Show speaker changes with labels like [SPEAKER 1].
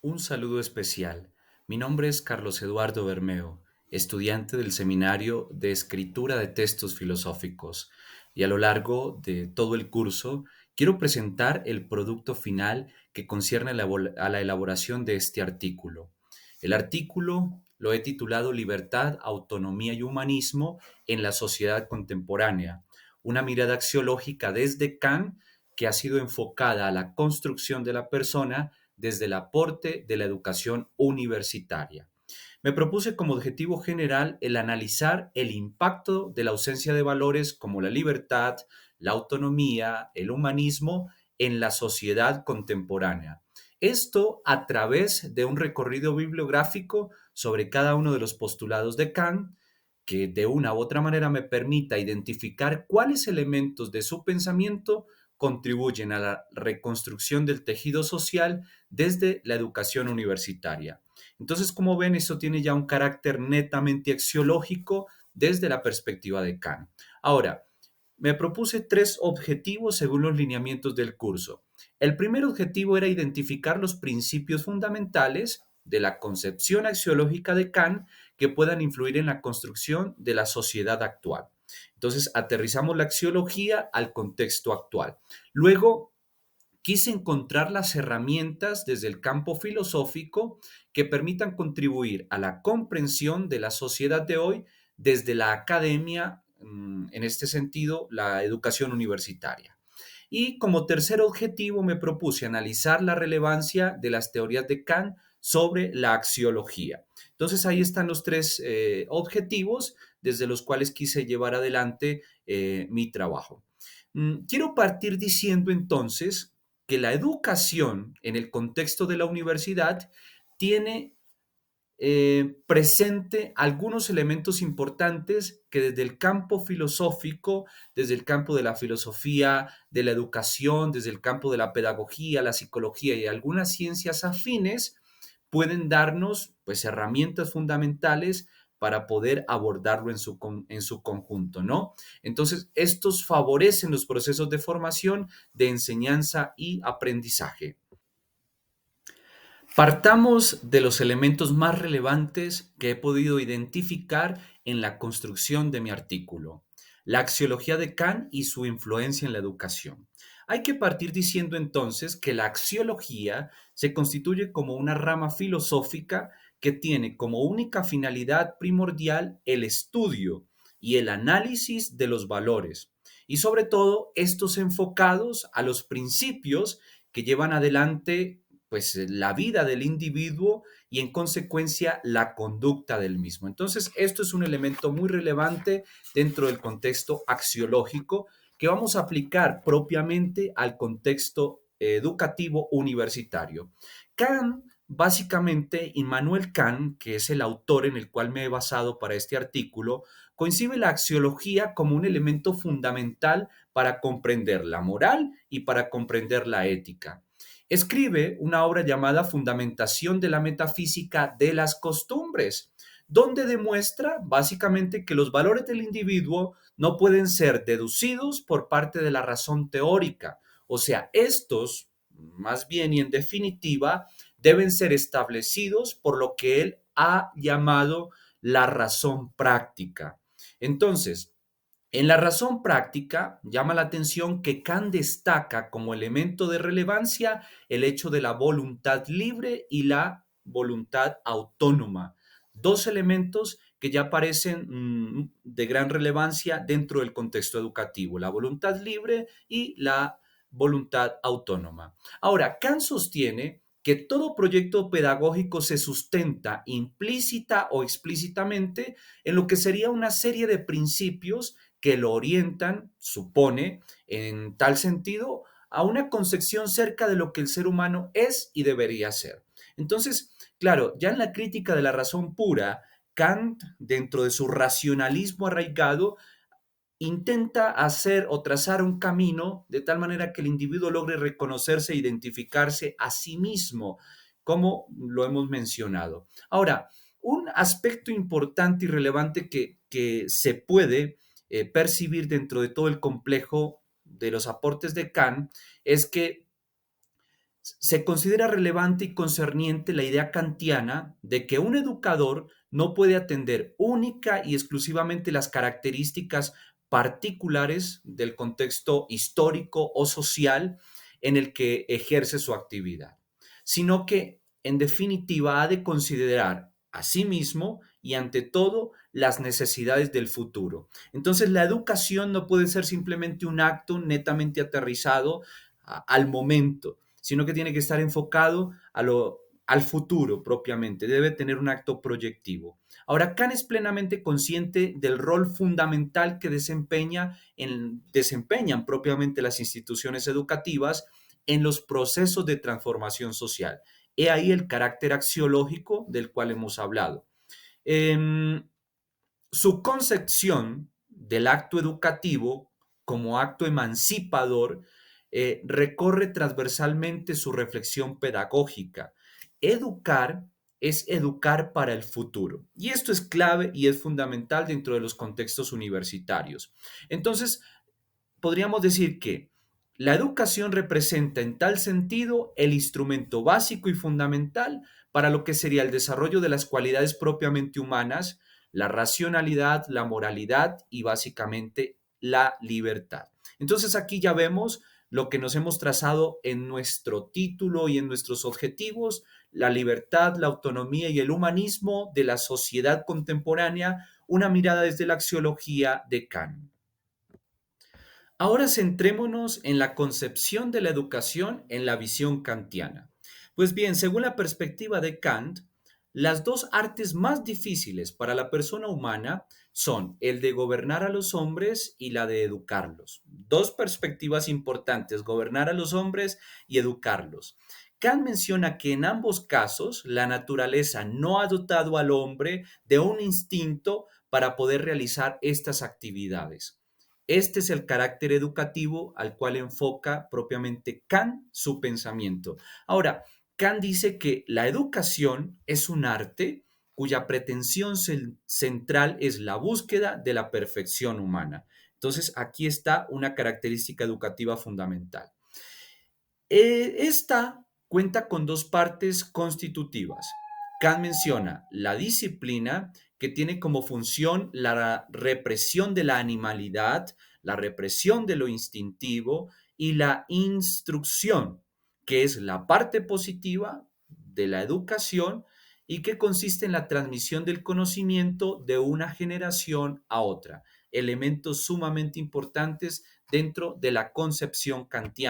[SPEAKER 1] Un saludo especial. Mi nombre es Carlos Eduardo Bermeo, estudiante del Seminario de Escritura de Textos Filosóficos, y a lo largo de todo el curso quiero presentar el producto final que concierne a la elaboración de este artículo. El artículo lo he titulado Libertad, Autonomía y Humanismo en la Sociedad Contemporánea, una mirada axiológica desde Kant que ha sido enfocada a la construcción de la persona desde el aporte de la educación universitaria. Me propuse como objetivo general el analizar el impacto de la ausencia de valores como la libertad, la autonomía, el humanismo en la sociedad contemporánea. Esto a través de un recorrido bibliográfico sobre cada uno de los postulados de Kant, que de una u otra manera me permita identificar cuáles elementos de su pensamiento contribuyen a la reconstrucción del tejido social desde la educación universitaria. Entonces, como ven, eso tiene ya un carácter netamente axiológico desde la perspectiva de Kant. Ahora, me propuse tres objetivos según los lineamientos del curso. El primer objetivo era identificar los principios fundamentales de la concepción axiológica de Kant que puedan influir en la construcción de la sociedad actual. Entonces, aterrizamos la axiología al contexto actual. Luego, quise encontrar las herramientas desde el campo filosófico que permitan contribuir a la comprensión de la sociedad de hoy desde la academia, en este sentido, la educación universitaria. Y como tercer objetivo me propuse analizar la relevancia de las teorías de Kant sobre la axiología. Entonces ahí están los tres objetivos desde los cuales quise llevar adelante mi trabajo. Quiero partir diciendo entonces que la educación en el contexto de la universidad tiene presente algunos elementos importantes que desde el campo filosófico, desde el campo de la filosofía, de la educación, desde el campo de la pedagogía, la psicología y algunas ciencias afines, pueden darnos pues herramientas fundamentales para poder abordarlo en su conjunto, ¿no? Entonces, estos favorecen los procesos de formación, de enseñanza y aprendizaje. Partamos de los elementos más relevantes que he podido identificar en la construcción de mi artículo, la axiología de Kant y su influencia en la educación. Hay que partir diciendo entonces que la axiología se constituye como una rama filosófica que tiene como única finalidad primordial el estudio y el análisis de los valores, y sobre todo estos enfocados a los principios que llevan adelante pues la vida del individuo y en consecuencia la conducta del mismo. Entonces, esto es un elemento muy relevante dentro del contexto axiológico que vamos a aplicar propiamente al contexto educativo universitario. Kant, básicamente, Immanuel Kant, que es el autor en el cual me he basado para este artículo, concibe la axiología como un elemento fundamental para comprender la moral y para comprender la ética. Escribe una obra llamada Fundamentación de la Metafísica de las Costumbres, donde demuestra básicamente que los valores del individuo no pueden ser deducidos por parte de la razón teórica. O sea, estos, más bien y en definitiva, deben ser establecidos por lo que él ha llamado la razón práctica. Entonces, en la razón práctica, llama la atención que Kant destaca como elemento de relevancia el hecho de la voluntad libre y la voluntad autónoma, dos elementos que ya parecen de gran relevancia dentro del contexto educativo, la voluntad libre y la voluntad autónoma. Ahora, Kant sostiene que todo proyecto pedagógico se sustenta implícita o explícitamente en lo que sería una serie de principios que lo orientan, supone, en tal sentido, a una concepción cerca de lo que el ser humano es y debería ser. Entonces, claro, ya en la crítica de la razón pura, Kant, dentro de su racionalismo arraigado, intenta hacer o trazar un camino de tal manera que el individuo logre reconocerse e identificarse a sí mismo, como lo hemos mencionado. Ahora, un aspecto importante y relevante que se puede percibir dentro de todo el complejo de los aportes de Kant es que Se considera relevante y concerniente la idea kantiana de que un educador no puede atender única y exclusivamente las características particulares del contexto histórico o social en el que ejerce su actividad, sino que en definitiva ha de considerar a sí mismo y ante todo las necesidades del futuro. Entonces la educación no puede ser simplemente un acto netamente aterrizado al momento, sino que tiene que estar enfocado al futuro propiamente, debe tener un acto proyectivo. Ahora, Kant es plenamente consciente del rol fundamental que desempeñan propiamente las instituciones educativas en los procesos de transformación social. He ahí el carácter axiológico del cual hemos hablado. Em, Su concepción del acto educativo como acto emancipador recorre transversalmente su reflexión pedagógica. Educar es educar para el futuro. Y esto es clave y es fundamental dentro de los contextos universitarios. Entonces, podríamos decir que la educación representa en tal sentido el instrumento básico y fundamental para lo que sería el desarrollo de las cualidades propiamente humanas, la racionalidad, la moralidad y básicamente la libertad. Entonces aquí ya vemos lo que nos hemos trazado en nuestro título y en nuestros objetivos, la libertad, la autonomía y el humanismo de la sociedad contemporánea, una mirada desde la axiología de Kant. Ahora centrémonos en la concepción de la educación en la visión kantiana. Pues bien, según la perspectiva de Kant, las dos artes más difíciles para la persona humana son el de gobernar a los hombres y la de educarlos. Dos perspectivas importantes, gobernar a los hombres y educarlos. Kant menciona que en ambos casos la naturaleza no ha dotado al hombre de un instinto para poder realizar estas actividades. Este es el carácter educativo al cual enfoca propiamente Kant su pensamiento. Ahora, Kant dice que la educación es un arte cuya pretensión central es la búsqueda de la perfección humana. Entonces, aquí está una característica educativa fundamental. Esta cuenta con dos partes constitutivas. Kant menciona la disciplina, que tiene como función la represión de la animalidad, la represión de lo instintivo, y la instrucción, que es la parte positiva de la educación y que consiste en la transmisión del conocimiento de una generación a otra, elementos sumamente importantes dentro de la concepción kantiana.